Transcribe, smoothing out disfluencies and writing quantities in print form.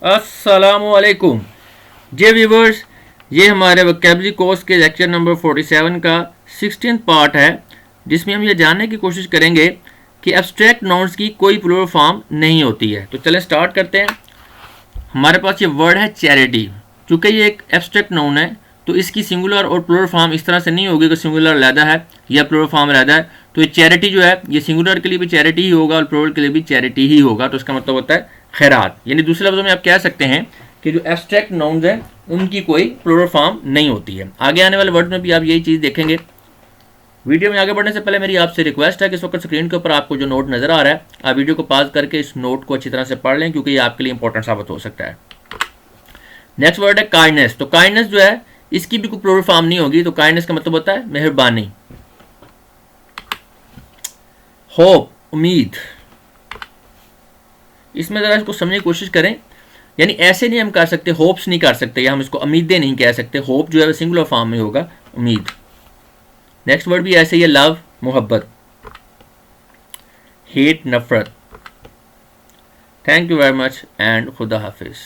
अस्सलामुअलैकुम। जे व्यूवर्स, ये हमारे वोकैबुलरी कोर्स के लेक्चर नंबर 47 का 16th पार्ट है, जिसमें हम ये जानने की कोशिश करेंगे कि एब्स्ट्रैक्ट नाउन्स की कोई प्लूरल फॉर्म नहीं होती है। तो चलें स्टार्ट करते हैं। हमारे पास ये वर्ड है चैरिटी। चूँकि ये एक एब्स्ट्रैक्ट नाउन है तो इसकी सिंगुलर और प्लूरल फॉर्म इस तरह से नहीं होगी कि सिंगुलर अलहदा है या प्लूरल फॉर्म अलहदा है। तो ये चैरिटी जो है ये सिंगुलर के लिए भी चैरिटी ही होगा और प्लूरल के लिए भी चैरिटी ही होगा। तो इसका मतलब होता है खैरात। यानी दूसरे लफ्ज़ों में आप कह सकते हैं कि जो एब्स्ट्रैक्ट नाउन्स हैं उनकी कोई प्लूरल फॉर्म नहीं होती है। आगे आने वाले वर्ड में भी आप यही चीज़ देखेंगे। वीडियो में आगे बढ़ने से पहले मेरी आपसे रिक्वेस्ट है कि इस वक्त स्क्रीन के ऊपर आपको जो नोट नज़र आ रहा है आप वीडियो को पॉज करके इस नोट को अच्छी तरह से पढ़ लें, क्योंकि ये आपके लिए इंपॉर्टेंट साबित हो सकता है। नेक्स्ट वर्ड है काइंडनेस। तो काइंडनेस जो है इसकी भी कोई प्लूरल फॉर्म नहीं होगी। तो काइंडनेस का मतलब होता है मेहरबानी। होप, उम्मीद। इसमें ज़रा इसको समझने की कोशिश करें। यानी ऐसे नहीं हम कर सकते, होप्स नहीं कर सकते, या हम इसको उम्मीदें नहीं कह सकते। होप जो है वो सिंगुलर फॉर्म में होगा, उम्मीद। नेक्स्ट वर्ड भी ऐसे ही है, लव, मोहब्बत। हेट, नफरत। Thank you very much and खुदा हाफिज़।